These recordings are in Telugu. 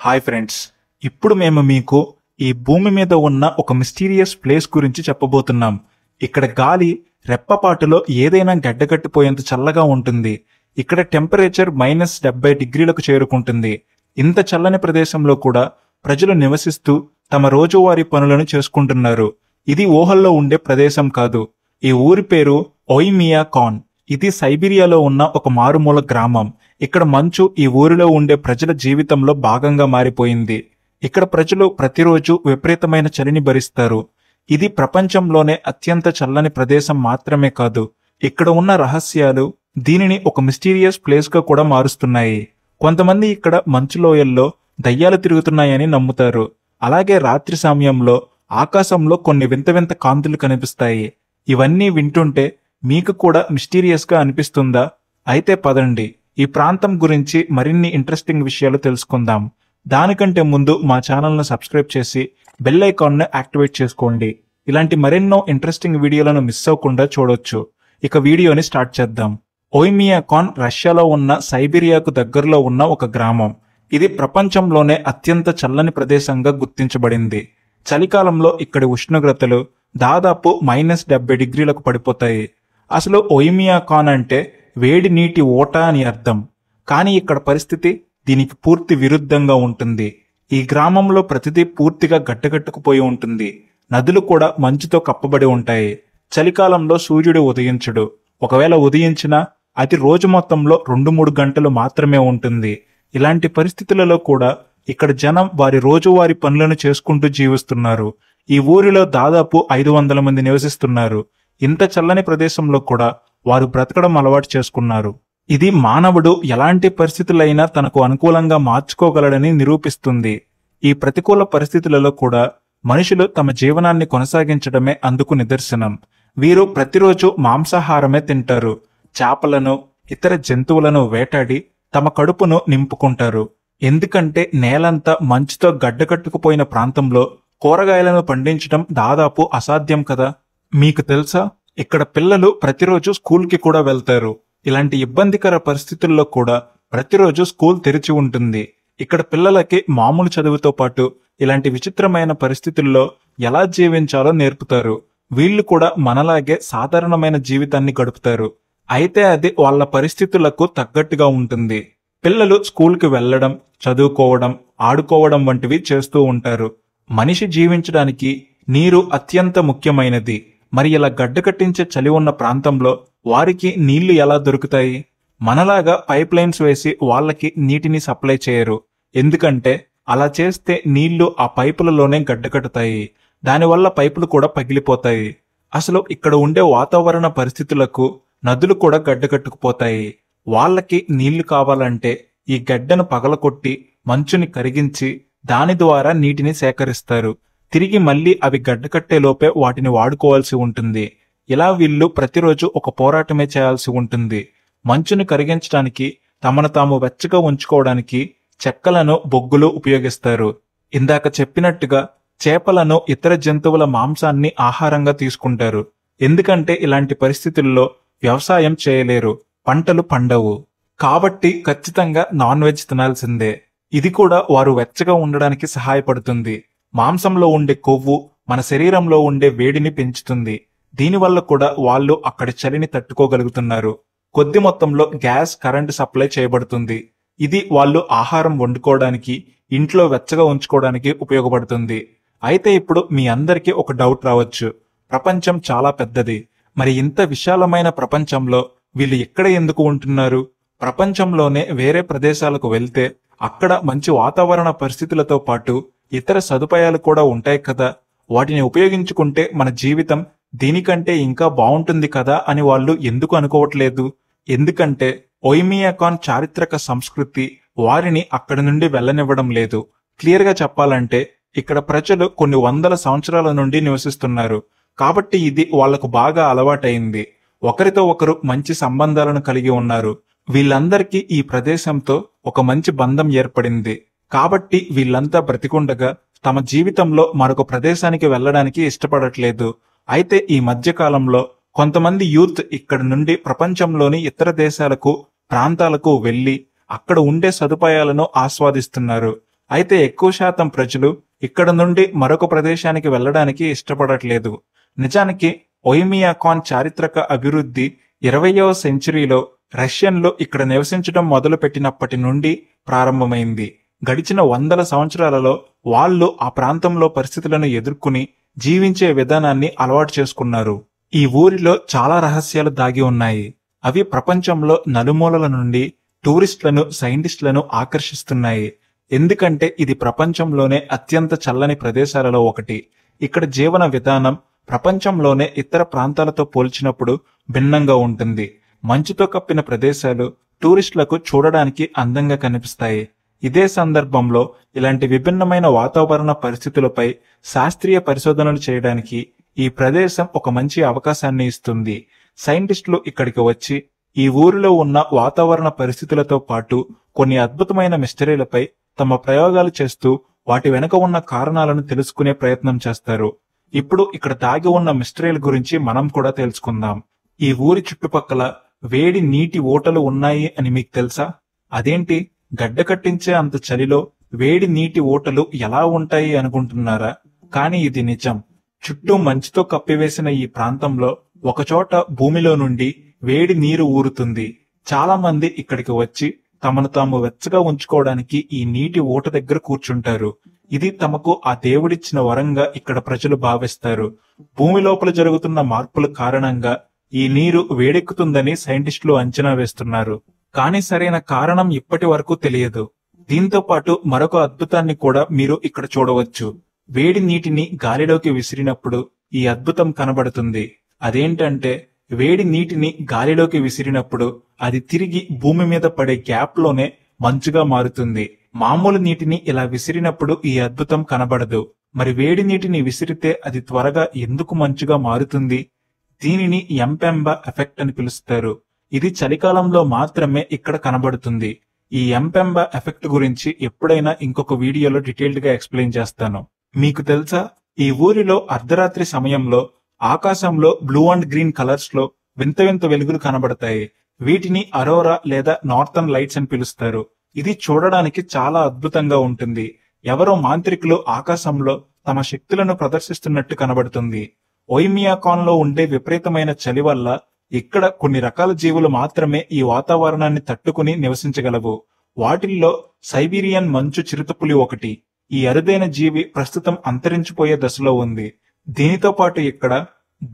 హాయ్ ఫ్రెండ్స్, ఇప్పుడు మేము మీకు ఈ భూమి మీద ఉన్న ఒక మిస్టీరియస్ ప్లేస్ గురించి చెప్పబోతున్నాం. ఇక్కడ గాలి రెప్పపాటులో ఏదైనా గడ్డకట్టిపోయేంత చల్లగా ఉంటుంది. ఇక్కడ టెంపరేచర్ -70 డిగ్రీలకు చేరుకుంటుంది. ఇంత చల్లని ప్రదేశంలో కూడా ప్రజలు నివసిస్తూ తమ రోజువారీ పనులను చేసుకుంటున్నారు. ఇది ఊహల్లో ఉండే ప్రదేశం కాదు. ఈ ఊరి పేరు ఓయిమియాకాన్. ఇది సైబీరియాలో ఉన్న ఒక మారుమూల గ్రామం. ఇక్కడ మంచు ఈ ఊరిలో ఉండే ప్రజల జీవితంలో భాగంగా మారిపోయింది. ఇక్కడ ప్రజలు ప్రతిరోజు విపరీతమైన చలిని భరిస్తారు. ఇది ప్రపంచంలోనే అత్యంత చల్లని ప్రదేశం మాత్రమే కాదు, ఇక్కడ ఉన్న రహస్యాలు దీనిని ఒక మిస్టీరియస్ ప్లేస్ గా కూడా మారుస్తున్నాయి. కొంతమంది ఇక్కడ మంచు లోయల్లో దయ్యాలు తిరుగుతున్నాయని నమ్ముతారు. అలాగే రాత్రి సమయంలో ఆకాశంలో కొన్ని వింత వింత కాంతులు కనిపిస్తాయి. ఇవన్నీ వింటుంటే మీకు కూడా మిస్టీరియస్ గా అనిపిస్తుందా? అయితే పదండి, ఈ ప్రాంతం గురించి మరిన్ని ఇంట్రెస్టింగ్ విషయాలు తెలుసుకుందాం. దానికంటే ముందు మా ఛానల్ను సబ్స్క్రైబ్ చేసి బెల్ ఐకాన్ను యాక్టివేట్ చేసుకోండి. ఇలాంటి మరెన్నో ఇంట్రెస్టింగ్ వీడియోలను మిస్ అవ్వకుండా చూడొచ్చు. ఇక వీడియోని స్టార్ట్ చేద్దాం. ఓయిమియాకాన్ రష్యాలో ఉన్న సైబీరియాకు దగ్గరలో ఉన్న ఒక గ్రామం. ఇది ప్రపంచంలోనే అత్యంత చల్లని ప్రదేశంగా గుర్తించబడింది. చలికాలంలో ఇక్కడి ఉష్ణోగ్రతలు దాదాపు -70 డిగ్రీలకు పడిపోతాయి. అసలు ఓయిమియాకాన్ అంటే వేడి నీటి ఓట అని అర్థం. కానీ ఇక్కడ పరిస్థితి దీనికి పూర్తి విరుద్ధంగా ఉంటుంది. ఈ గ్రామంలో ప్రతిదీ పూర్తిగా గడ్డగట్టుకుపోయి ఉంటుంది. నదులు కూడా మంచుతో కప్పబడి ఉంటాయి. చలికాలంలో సూర్యుడు ఉదయించడు. ఒకవేళ ఉదయించినా అది రోజు మొత్తంలో 2-3 గంటలు మాత్రమే ఉంటుంది. ఇలాంటి పరిస్థితులలో కూడా ఇక్కడ జనం వారి రోజువారీ పనులను చేసుకుంటూ జీవిస్తున్నారు. ఈ ఊరిలో దాదాపు 500 మంది నివసిస్తున్నారు. ఇంత చల్లని ప్రదేశంలో కూడా వారు బ్రతకడం అలవాటు చేసుకున్నారు. ఇది మానవుడు ఎలాంటి పరిస్థితులైనా తనకు అనుకూలంగా మార్చుకోగలడని నిరూపిస్తుంది. ఈ ప్రతికూల పరిస్థితులలో కూడా మనుషులు తమ జీవనాన్ని కొనసాగించడమే అందుకు నిదర్శనం. వీరు ప్రతిరోజు మాంసాహారమే తింటారు. చేపలను, ఇతర జంతువులను వేటాడి తమ కడుపును నింపుకుంటారు. ఎందుకంటే నేలంతా మంచుతో గడ్డకట్టుకుపోయిన ప్రాంతంలో కూరగాయలను పండించడం దాదాపు అసాధ్యం కదా. మీకు తెలుసా, ఇక్కడ పిల్లలు ప్రతిరోజు స్కూల్కి కూడా వెళ్తారు. ఇలాంటి ఇబ్బందికర పరిస్థితుల్లో కూడా ప్రతిరోజు స్కూల్ తెరిచి ఉంటుంది. ఇక్కడ పిల్లలకి మామూలు చదువుతో పాటు ఇలాంటి విచిత్రమైన పరిస్థితుల్లో ఎలా జీవించాలో నేర్పుతారు. వీళ్ళు కూడా మనలాగే సాధారణమైన జీవితాన్ని గడుపుతారు. అయితే అది వాళ్ళ పరిస్థితులకు తగ్గట్టుగా ఉంటుంది. పిల్లలు స్కూల్కి వెళ్లడం, చదువుకోవడం, ఆడుకోవడం వంటివి చేస్తూ ఉంటారు. మనిషి జీవించడానికి నీరు అత్యంత ముఖ్యమైనది. మరి ఇలా గడ్డకట్టించే చలి ఉన్న ప్రాంతంలో వారికి నీళ్లు ఎలా దొరుకుతాయి? మనలాగా పైప్ లైన్స్ వేసి వాళ్ళకి నీటిని సప్లై చేయరు. ఎందుకంటే అలా చేస్తే నీళ్లు ఆ పైపులలోనే గడ్డకట్టుతాయి. దానివల్ల పైపులు కూడా పగిలిపోతాయి. అసలు ఇక్కడ ఉండే వాతావరణ పరిస్థితులకు నదులు కూడా గడ్డకట్టుకుపోతాయి. వాళ్ళకి నీళ్లు కావాలంటే ఈ గడ్డను పగలకొట్టి మంచుని కరిగించి దాని ద్వారా నీటిని సేకరిస్తారు. తిరిగి మళ్లీ అవి గడ్డకట్టే లోపే వాటిని వాడుకోవాల్సి ఉంటుంది. ఇలా వీళ్ళు ప్రతిరోజు ఒక పోరాటమే చేయాల్సి ఉంటుంది. మంచును కరిగించడానికి, తమను తాము వెచ్చగా ఉంచుకోవడానికి చెక్కలను, బొగ్గులు ఉపయోగిస్తారు. ఇందాక చెప్పినట్టుగా చేపలను, ఇతర జంతువుల మాంసాన్ని ఆహారంగా తీసుకుంటారు. ఎందుకంటే ఇలాంటి పరిస్థితుల్లో వ్యవసాయం చేయలేరు, పంటలు పండవు. కాబట్టి ఖచ్చితంగా నాన్ వెజ్ తినాల్సిందే. ఇది కూడా వారు వెచ్చగా ఉండడానికి సహాయపడుతుంది. మాంసంలో ఉండే కొవ్వు మన శరీరంలో ఉండే వేడిని పెంచుతుంది. దీనివల్ల కూడా వాళ్ళు అక్కడి చలిని తట్టుకోగలుగుతున్నారు. కొద్ది మొత్తంలో గ్యాస్, కరెంటు సప్లై చేయబడుతుంది. ఇది వాళ్ళు ఆహారం వండుకోవడానికి, ఇంట్లో వెచ్చగా ఉంచుకోవడానికి ఉపయోగపడుతుంది. అయితే ఇప్పుడు మీ అందరికీ ఒక డౌట్ రావచ్చు. ప్రపంచం చాలా పెద్దది. మరి ఇంత విశాలమైన ప్రపంచంలో వీళ్ళు ఎక్కడ ఎందుకు ఉంటున్నారు? ప్రపంచంలోనే వేరే ప్రదేశాలకు వెళ్తే అక్కడ మంచి వాతావరణ పరిస్థితులతో పాటు ఇతర సదుపాయాలు కూడా ఉంటాయి కదా. వాటిని ఉపయోగించుకుంటే మన జీవితం దీనికంటే ఇంకా బాగుంటుంది కదా అని వాళ్ళు ఎందుకు అనుకోవట్లేదు? ఎందుకంటే ఓయిమియాకాన్ చారిత్రక సంస్కృతి వారిని అక్కడి నుండి వెళ్ళనివ్వడం లేదు. క్లియర్ గా చెప్పాలంటే ఇక్కడ ప్రజలు కొన్ని వందల సంవత్సరాల నుండి నివసిస్తున్నారు. కాబట్టి ఇది వాళ్లకు బాగా అలవాటైంది. ఒకరితో ఒకరు మంచి సంబంధాలను కలిగి ఉన్నారు. వీళ్ళందరికీ ఈ ప్రదేశంతో ఒక మంచి బంధం ఏర్పడింది. కాబట్టి వీళ్ళంతా బ్రతికుండగా తమ జీవితంలో మరొక ప్రదేశానికి వెళ్లడానికి ఇష్టపడట్లేదు. అయితే ఈ మధ్య కాలంలో కొంతమంది యూత్ ఇక్కడ నుండి ప్రపంచంలోని ఇతర దేశాలకు, ప్రాంతాలకు వెళ్లి అక్కడ ఉండే సదుపాయాలను ఆస్వాదిస్తున్నారు. అయితే ఎక్కువ శాతం ప్రజలు ఇక్కడ నుండి మరొక ప్రదేశానికి వెళ్ళడానికి ఇష్టపడట్లేదు. నిజానికి ఒయిమియాకాన్ చారిత్రక అభివృద్ధి 20వ సెంచరీలో రష్యన్లు ఇక్కడ నివసించడం మొదలుపెట్టినప్పటి నుండి ప్రారంభమైంది. గడిచిన వందల సంవత్సరాలలో వాళ్ళు ఆ ప్రాంతంలో పరిస్థితులను ఎదుర్కొని జీవించే విధానాన్ని అలవాటు చేసుకున్నారు. ఈ ఊరిలో చాలా రహస్యాలు దాగి ఉన్నాయి. అవి ప్రపంచంలో నలుమూలల నుండి టూరిస్టులను, సైంటిస్టులను ఆకర్షిస్తున్నాయి. ఎందుకంటే ఇది ప్రపంచంలోనే అత్యంత చల్లని ప్రదేశాలలో ఒకటి. ఇక్కడ జీవన విధానం ప్రపంచంలోనే ఇతర ప్రాంతాలతో పోల్చినప్పుడు భిన్నంగా ఉంటుంది. మంచుతో కప్పిన ప్రదేశాలు టూరిస్టులకు చూడడానికి అందంగా కనిపిస్తాయి. ఇదే సందర్భంలో ఇలాంటి విభిన్నమైన వాతావరణ పరిస్థితులపై శాస్త్రీయ పరిశోధనలు చేయడానికి ఈ ప్రదేశం ఒక మంచి అవకాశాన్ని ఇస్తుంది. సైంటిస్టులు ఇక్కడికి వచ్చి ఈ ఊరిలో ఉన్న వాతావరణ పరిస్థితులతో పాటు కొన్ని అద్భుతమైన మిస్టరీలపై తమ ప్రయోగాలు చేస్తూ వాటి వెనుక ఉన్న కారణాలను తెలుసుకునే ప్రయత్నం చేస్తారు. ఇప్పుడు ఇక్కడ దాగి ఉన్న మిస్టరీల గురించి మనం కూడా తెలుసుకుందాం. ఈ ఊరి చుట్టుపక్కల వేడి నీటి ఊటలు ఉన్నాయి అని మీకు తెలుసా? అదేంటి, గడ్డ కట్టించే అంత చలిలో వేడి నీటి ఊటలు ఎలా ఉంటాయి అనుకుంటున్నారా? కానీ ఇది నిజం. చుట్టూ మంచుతో కప్పివేసిన ఈ ప్రాంతంలో ఒకచోట భూమిలో నుండి వేడి నీరు ఊరుతుంది. చాలా మంది ఇక్కడికి వచ్చి తమను తాము వెచ్చగా ఉంచుకోవడానికి ఈ నీటి ఊట దగ్గర కూర్చుంటారు. ఇది తమకు ఆ దేవుడిచ్చిన వరంగా ఇక్కడ ప్రజలు భావిస్తారు. భూమి లోపల జరుగుతున్న మార్పుల కారణంగా ఈ నీరు వేడెక్కుతుందని సైంటిస్టులు అంచనా వేస్తున్నారు. కానీ సరైన కారణం ఇప్పటి వరకు తెలియదు. దీంతో పాటు మరొక అద్భుతాన్ని కూడా మీరు ఇక్కడ చూడవచ్చు. వేడి నీటిని గాలిలోకి విసిరినప్పుడు ఈ అద్భుతం కనబడుతుంది. అదేంటంటే, వేడి నీటిని గాలిలోకి విసిరినప్పుడు అది తిరిగి భూమి మీద పడే గ్యాప్ లోనే మంచుగా మారుతుంది. మామూలు నీటిని ఇలా విసిరినప్పుడు ఈ అద్భుతం కనబడదు. మరి వేడి నీటిని విసిరితే అది త్వరగా ఎందుకు మంచుగా మారుతుంది? దీనిని ఎంపెంబా ఎఫెక్ట్ అని పిలుస్తారు. ఇది చలికాలంలో మాత్రమే ఇక్కడ కనబడుతుంది. ఈ ఎంపెంబా ఎఫెక్ట్ గురించి ఎప్పుడైనా ఇంకొక వీడియోలో డీటెయిల్డ్ గా ఎక్స్ప్లెయిన్ చేస్తాను. మీకు తెలుసా, ఈ ఊరిలో అర్ధరాత్రి సమయంలో ఆకాశంలో బ్లూ అండ్ గ్రీన్ కలర్స్ లో వింత వింత వెలుగులు కనబడతాయి. వీటిని అరోరా లేదా నార్థన్ లైట్స్ అని పిలుస్తారు. ఇది చూడడానికి చాలా అద్భుతంగా ఉంటుంది. ఎవరో మాంత్రికులు ఆకాశంలో తమ శక్తులను ప్రదర్శిస్తున్నట్టు కనబడుతుంది. ఒయిమియాకాన్ లో ఉండే విపరీతమైన చలి వల్ల ఇక్కడ కొన్ని రకాల జీవులు మాత్రమే ఈ వాతావరణాన్ని తట్టుకుని నివసించగలవు. వాటిల్లో సైబీరియన్ మంచు చిరుతపులి ఒకటి. ఈ అరుదైన జీవి ప్రస్తుతం అంతరించిపోయే దశలో ఉంది. దీనితో పాటు ఇక్కడ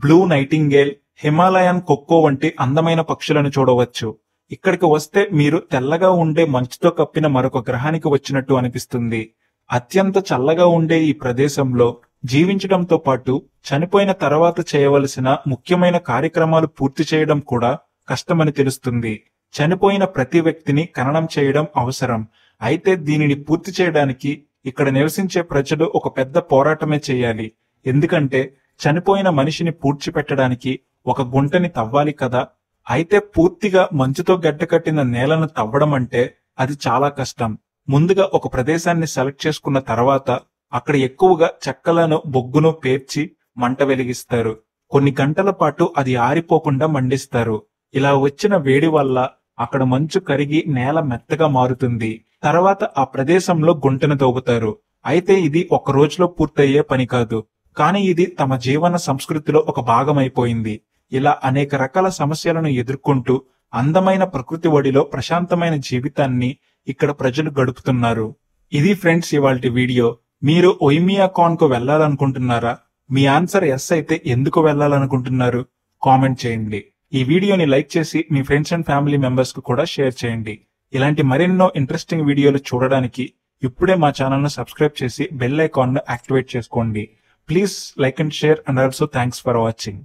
బ్లూ నైటింగేల్, హిమాలయన్ కొక్కో వంటి అందమైన పక్షులను చూడవచ్చు. ఇక్కడికి వస్తే మీరు తెల్లగా ఉండే మంచుతో కప్పిన మరొక గ్రహానికి వచ్చినట్టు అనిపిస్తుంది. అత్యంత చల్లగా ఉండే ఈ ప్రదేశంలో జీవించడంతో పాటు చనిపోయిన తర్వాత చేయవలసిన ముఖ్యమైన కార్యక్రమాలు పూర్తి చేయడం కూడా కష్టమని తెలుస్తుంది. చనిపోయిన ప్రతి వ్యక్తిని ఖననం చేయడం అవసరం. అయితే దీనిని పూర్తి చేయడానికి ఇక్కడ నివసించే ప్రజలు ఒక పెద్ద పోరాటమే చేయాలి. ఎందుకంటే చనిపోయిన మనిషిని పూడ్చిపెట్టడానికి ఒక గుంటని తవ్వాలి కదా. అయితే పూర్తిగా మంచుతో గడ్డకట్టిన నేలను తవ్వడం అంటే అది చాలా కష్టం. ముందుగా ఒక ప్రదేశాన్ని సెలెక్ట్ చేసుకున్న తర్వాత అక్కడ ఎక్కువగా చెక్కలను, బొగ్గును పేర్చి మంట వెలిగిస్తారు. కొన్ని గంటల పాటు అది ఆరిపోకుండా మండిస్తారు. ఇలా వచ్చిన వేడి వల్ల అక్కడ మంచు కరిగి నేల మెత్తగా మారుతుంది. తర్వాత ఆ ప్రదేశంలో గుంటను తవ్వుతారు. అయితే ఇది ఒక రోజులో పూర్తయ్యే పని కాదు. కానీ ఇది తమ జీవన సంస్కృతిలో ఒక భాగమైపోయింది. ఇలా అనేక రకాల సమస్యలను ఎదుర్కొంటూ అందమైన ప్రకృతి ఒడిలో ప్రశాంతమైన జీవితాన్ని ఇక్కడ ప్రజలు గడుపుతున్నారు. ఇది ఫ్రెండ్స్ ఇవాల్టి వీడియో. మీరు ఒయిమియాకాన్ కు వెళ్లాలనుకుంటున్నారా? మీ ఆన్సర్ ఎస్ అయితే ఎందుకు వెళ్లాలనుకుంటున్నారు? కామెంట్ చేయండి. ఈ వీడియోని లైక్ చేసి మీ ఫ్రెండ్స్ అండ్ ఫ్యామిలీ మెంబర్స్ కు కూడా షేర్ చేయండి. ఇలాంటి మరెన్నో ఇంట్రెస్టింగ్ వీడియోలు చూడడానికి ఇప్పుడే మా ఛానల్ ను సబ్స్క్రైబ్ చేసి బెల్ ఐకాన్ ను యాక్టివేట్ చేసుకోండి. Please like and share, and also thanks for watching.